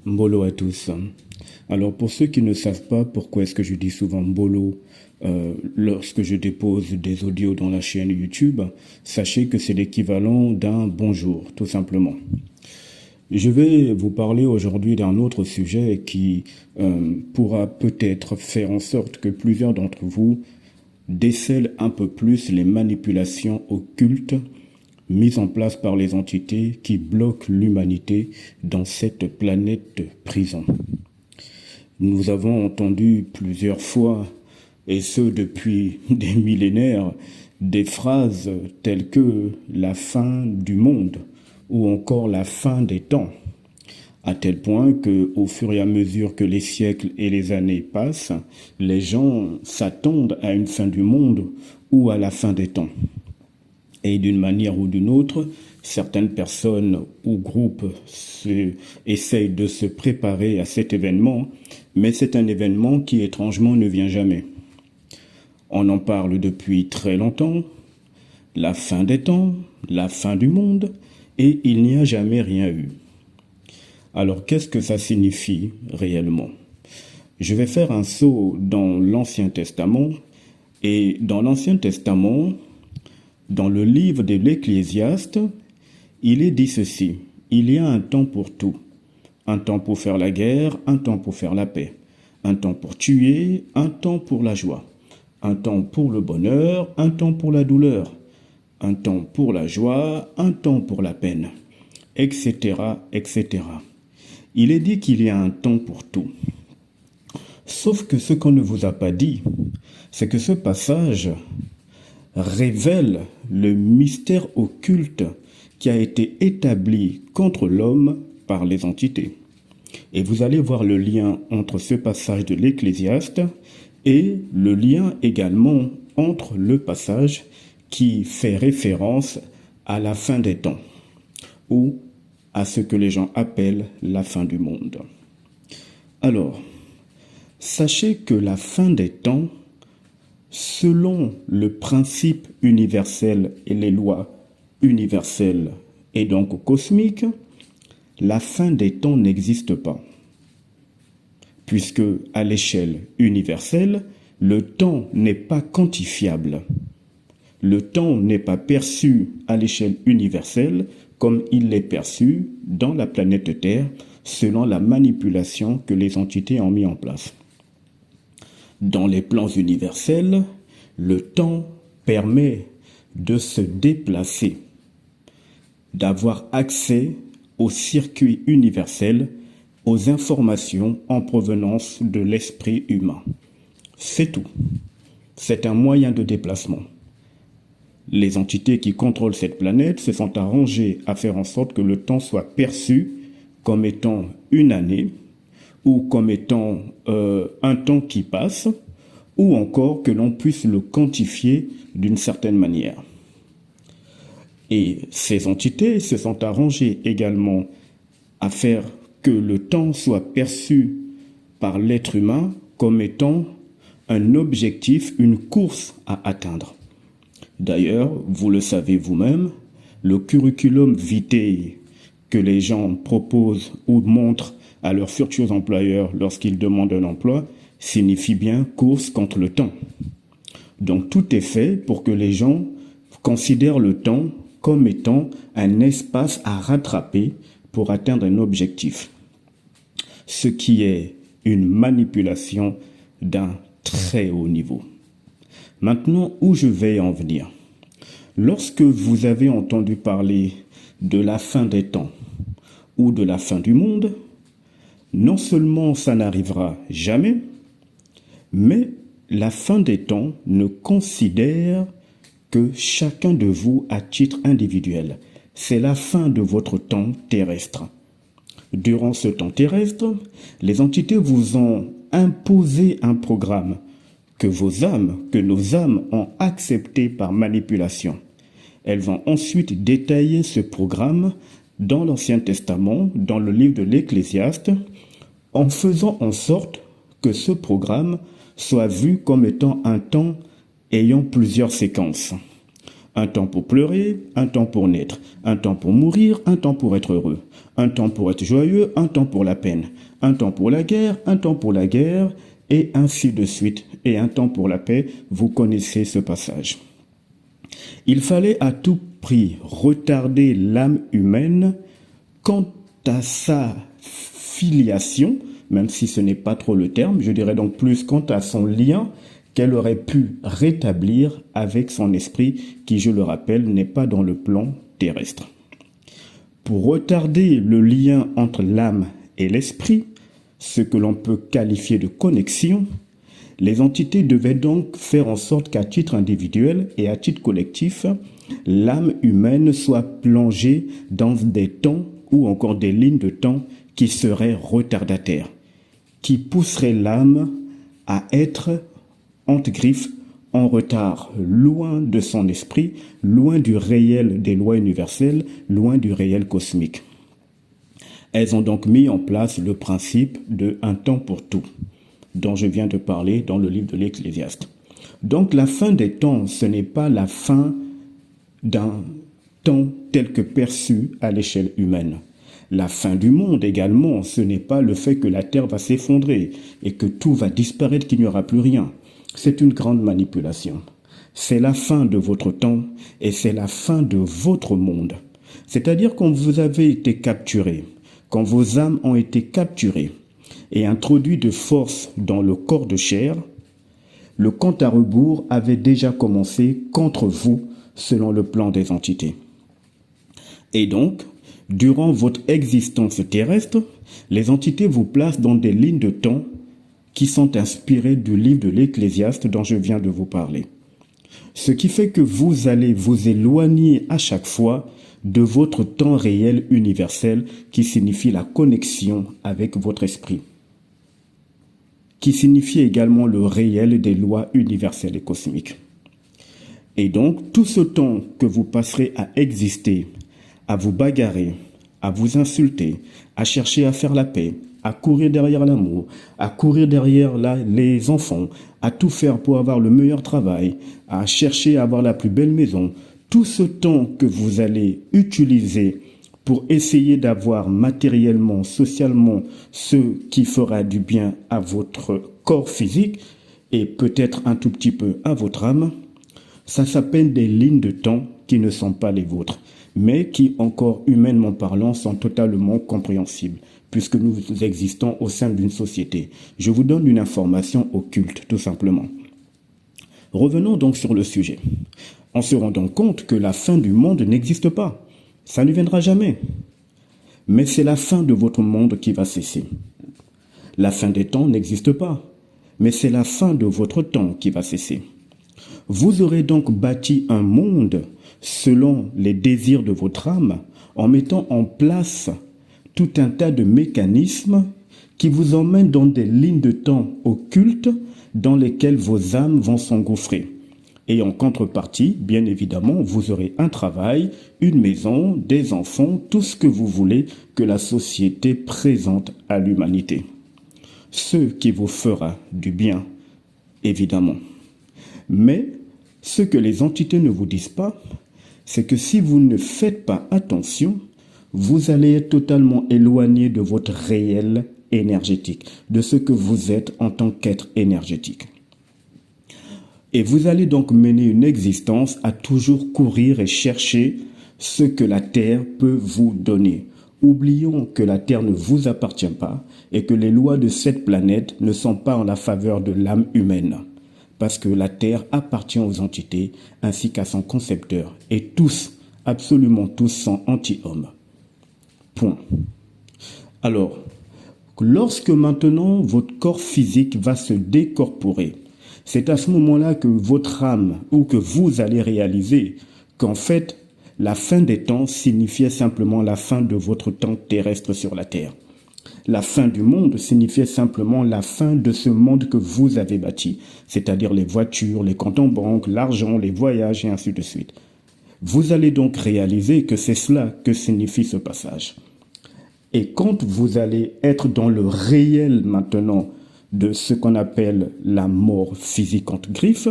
Mbolo à tous. Alors pour ceux qui ne savent pas pourquoi est-ce que je dis souvent Mbolo lorsque je dépose des audios dans la chaîne YouTube, sachez que c'est l'équivalent d'un bonjour, tout simplement. Je vais vous parler aujourd'hui d'un autre sujet qui pourra peut-être faire en sorte que plusieurs d'entre vous décèlent un peu plus les manipulations occultes mises en place par les entités qui bloquent l'humanité dans cette planète prison. Nous avons entendu plusieurs fois, et ce depuis des millénaires, des phrases telles que la fin du monde ou encore la fin des temps, à tel point que, au fur et à mesure que les siècles et les années passent, les gens s'attendent à une fin du monde ou à la fin des temps. Et d'une manière ou d'une autre, certaines personnes ou groupes essayent de se préparer à cet événement, mais c'est un événement qui étrangement ne vient jamais. On en parle depuis très longtemps, la fin des temps, la fin du monde, et il n'y a jamais rien eu. Alors qu'est-ce que ça signifie réellement? Je vais faire un saut dans l'Ancien Testament, et dans l'Ancien Testament, dans le livre de l'Ecclésiaste, il est dit ceci: il y a un temps pour tout. Un temps pour faire la guerre, un temps pour faire la paix. Un temps pour tuer, un temps pour la joie. Un temps pour le bonheur, un temps pour la douleur. Un temps pour la joie, un temps pour la peine, etc., etc. Il est dit qu'il y a un temps pour tout. Sauf que ce qu'on ne vous a pas dit, c'est que ce passage révèle le mystère occulte qui a été établi contre l'homme par les entités. Et vous allez voir le lien entre ce passage de l'Ecclésiaste et le lien également entre le passage qui fait référence à la fin des temps ou à ce que les gens appellent la fin du monde. Alors, sachez que la fin des temps, selon le principe universel et les lois universelles et donc cosmiques, la fin des temps n'existe pas. Puisque, à l'échelle universelle, le temps n'est pas quantifiable. Le temps n'est pas perçu à l'échelle universelle comme il l'est perçu dans la planète Terre selon la manipulation que les entités ont mis en place. Dans les plans universels, le temps permet de se déplacer, d'avoir accès au circuit universel, aux informations en provenance de l'esprit humain. C'est tout. C'est un moyen de déplacement. Les entités qui contrôlent cette planète se sont arrangées à faire en sorte que le temps soit perçu comme étant une année, ou comme étant un temps qui passe, ou encore que l'on puisse le quantifier d'une certaine manière. Et ces entités se sont arrangées également à faire que le temps soit perçu par l'être humain comme étant un objectif, une course à atteindre. D'ailleurs, vous le savez vous-même, le curriculum vitae que les gens proposent ou montrent à leurs futurs employeurs lorsqu'ils demandent un emploi signifie bien course contre le temps. Donc tout est fait pour que les gens considèrent le temps comme étant un espace à rattraper pour atteindre un objectif. Ce qui est une manipulation d'un très haut niveau. Maintenant, où je vais en venir? Lorsque vous avez entendu parler de la fin des temps ou de la fin du monde, non seulement ça n'arrivera jamais, mais la fin des temps ne considère que chacun de vous à titre individuel. C'est la fin de votre temps terrestre. Durant ce temps terrestre, les entités vous ont imposé un programme que nos âmes ont accepté par manipulation. Elles vont ensuite détailler ce programme dans l'Ancien Testament, dans le livre de l'Ecclésiaste, en faisant en sorte que ce programme soit vu comme étant un temps ayant plusieurs séquences. Un temps pour pleurer, un temps pour naître, un temps pour mourir, un temps pour être heureux, un temps pour être joyeux, un temps pour la peine, un temps pour la guerre, un temps pour la guerre, et ainsi de suite, et un temps pour la paix. Vous connaissez ce passage. Il fallait à tout prix retarder l'âme humaine quant à sa filiation, même si ce n'est pas trop le terme, je dirais donc plus quant à son lien qu'elle aurait pu rétablir avec son esprit qui, je le rappelle, n'est pas dans le plan terrestre. Pour retarder le lien entre l'âme et l'esprit, ce que l'on peut qualifier de connexion, les entités devaient donc faire en sorte qu'à titre individuel et à titre collectif, l'âme humaine soit plongée dans des temps ou encore des lignes de temps qui seraient retardataires, qui pousseraient l'âme à être, entre griffes, en retard, loin de son esprit, loin du réel des lois universelles, loin du réel cosmique. Elles ont donc mis en place le principe de un temps pour tout, dont je viens de parler dans le livre de l'Ecclésiaste. Donc la fin des temps, ce n'est pas la fin d'un temps tel que perçu à l'échelle humaine. La fin du monde également, ce n'est pas le fait que la Terre va s'effondrer et que tout va disparaître, qu'il n'y aura plus rien. C'est une grande manipulation. C'est la fin de votre temps et c'est la fin de votre monde. C'est-à-dire quand vous avez été capturé, quand vos âmes ont été capturées et introduites de force dans le corps de chair, le compte à rebours avait déjà commencé contre vous selon le plan des entités. Et donc, durant votre existence terrestre, les entités vous placent dans des lignes de temps qui sont inspirées du livre de l'Ecclésiaste dont je viens de vous parler. Ce qui fait que vous allez vous éloigner à chaque fois de votre temps réel universel qui signifie la connexion avec votre esprit, qui signifie également le réel des lois universelles et cosmiques. Et donc, tout ce temps que vous passerez à exister, à vous bagarrer, à vous insulter, à chercher à faire la paix, à courir derrière l'amour, à courir derrière les enfants, à tout faire pour avoir le meilleur travail, à chercher à avoir la plus belle maison, tout ce temps que vous allez utiliser pour essayer d'avoir matériellement, socialement, ce qui fera du bien à votre corps physique et peut-être un tout petit peu à votre âme, ça s'appelle des lignes de temps qui ne sont pas les vôtres, mais qui, encore humainement parlant, sont totalement compréhensibles, puisque nous existons au sein d'une société. Je vous donne une information occulte, tout simplement. Revenons donc sur le sujet. En se rendant compte que la fin du monde n'existe pas. Ça ne viendra jamais. Mais c'est la fin de votre monde qui va cesser. La fin des temps n'existe pas. Mais c'est la fin de votre temps qui va cesser. Vous aurez donc bâti un monde selon les désirs de votre âme en mettant en place tout un tas de mécanismes qui vous emmènent dans des lignes de temps occultes dans lesquelles vos âmes vont s'engouffrer. Et en contrepartie, bien évidemment, vous aurez un travail, une maison, des enfants, tout ce que vous voulez que la société présente à l'humanité. Ce qui vous fera du bien, évidemment. Mais ce que les entités ne vous disent pas, c'est que si vous ne faites pas attention, vous allez être totalement éloigné de votre réel énergétique, de ce que vous êtes en tant qu'être énergétique. Et vous allez donc mener une existence à toujours courir et chercher ce que la Terre peut vous donner. Oublions que la Terre ne vous appartient pas et que les lois de cette planète ne sont pas en la faveur de l'âme humaine. Parce que la Terre appartient aux entités ainsi qu'à son concepteur. Et tous, absolument tous, sont anti-hommes. Point. Alors, lorsque maintenant votre corps physique va se décorporer, c'est à ce moment-là que votre âme, ou que vous allez réaliser qu'en fait, la fin des temps signifiait simplement la fin de votre temps terrestre sur la Terre. La fin du monde signifiait simplement la fin de ce monde que vous avez bâti, c'est-à-dire les voitures, les comptes en banque, l'argent, les voyages et ainsi de suite. Vous allez donc réaliser que c'est cela que signifie ce passage. Et quand vous allez être dans le réel maintenant de ce qu'on appelle la mort physique entre griffes,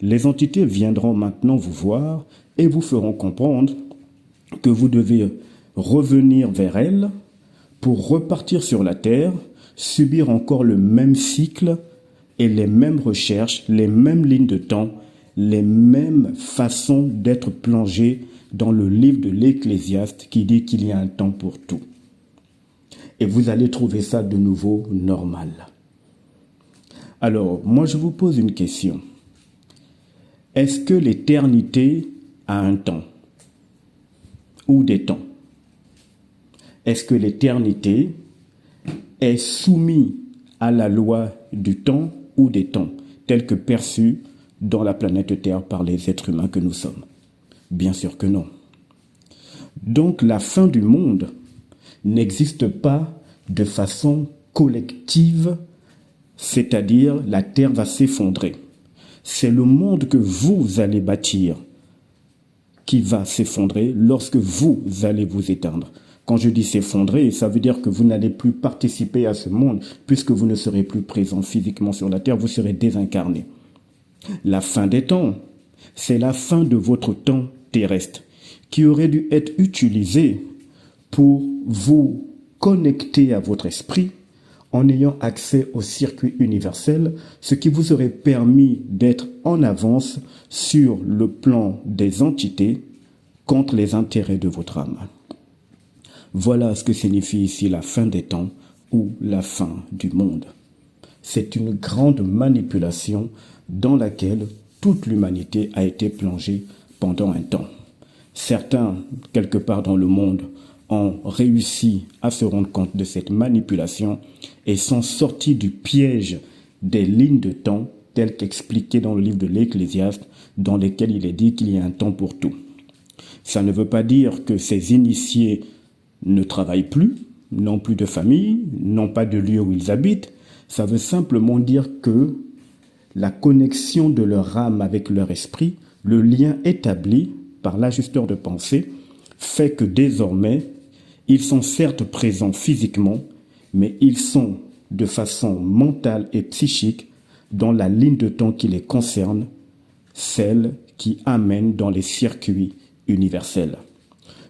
les entités viendront maintenant vous voir et vous feront comprendre que vous devez revenir vers elles pour repartir sur la Terre, subir encore le même cycle et les mêmes recherches, les mêmes lignes de temps, les mêmes façons d'être plongé dans le livre de l'Ecclésiaste qui dit qu'il y a un temps pour tout. Et vous allez trouver ça de nouveau normal. Alors, moi je vous pose une question. Est-ce que l'éternité a un temps ou des temps? Est-ce que l'éternité est soumise à la loi du temps ou des temps, telle que perçue dans la planète Terre par les êtres humains que nous sommes? Bien sûr que non. Donc la fin du monde n'existe pas de façon collective, c'est-à-dire la Terre va s'effondrer. C'est le monde que vous allez bâtir qui va s'effondrer lorsque vous allez vous éteindre. Quand je dis s'effondrer, ça veut dire que vous n'allez plus participer à ce monde puisque vous ne serez plus présent physiquement sur la Terre, vous serez désincarné. La fin des temps, c'est la fin de votre temps terrestre qui aurait dû être utilisé pour vous connecter à votre esprit en ayant accès au circuit universel, ce qui vous aurait permis d'être en avance sur le plan des entités contre les intérêts de votre âme. Voilà ce que signifie ici la fin des temps ou la fin du monde. C'est une grande manipulation dans laquelle toute l'humanité a été plongée pendant un temps. Certains, quelque part dans le monde, ont réussi à se rendre compte de cette manipulation et sont sortis du piège des lignes de temps telles qu'expliquées dans le livre de l'Ecclésiaste, dans lesquelles il est dit qu'il y a un temps pour tout. Ça ne veut pas dire que ces initiés ne travaillent plus, n'ont plus de famille, n'ont pas de lieu où ils habitent. Ça veut simplement dire que la connexion de leur âme avec leur esprit, le lien établi par l'ajusteur de pensée, fait que désormais, ils sont certes présents physiquement, mais ils sont de façon mentale et psychique dans la ligne de temps qui les concerne, celle qui amène dans les circuits universels.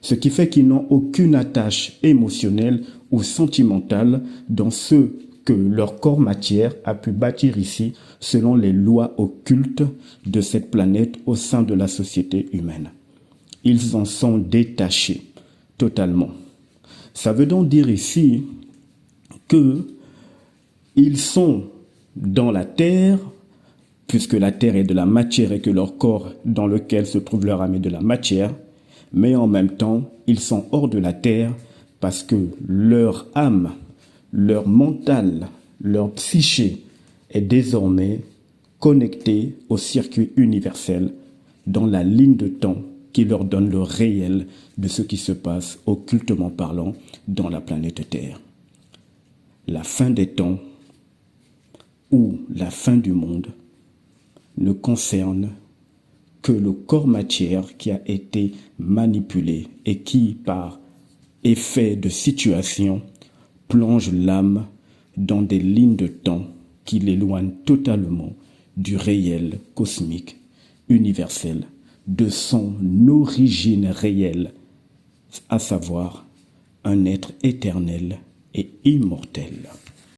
Ce qui fait qu'ils n'ont aucune attache émotionnelle ou sentimentale dans ce que leur corps matière a pu bâtir ici selon les lois occultes de cette planète au sein de la société humaine. Ils en sont détachés totalement. Ça veut donc dire ici qu'ils sont dans la terre, puisque la terre est de la matière et que leur corps dans lequel se trouve leur âme est de la matière, mais en même temps, ils sont hors de la terre parce que leur âme, leur mental, leur psyché est désormais connectée au circuit universel dans la ligne de temps qui leur donne le réel de ce qui se passe occultement parlant dans la planète Terre. La fin des temps ou la fin du monde ne concerne que le corps matière qui a été manipulé et qui, par effet de situation, plonge l'âme dans des lignes de temps qui l'éloignent totalement du réel cosmique, universel, de son origine réelle, à savoir un être éternel et immortel.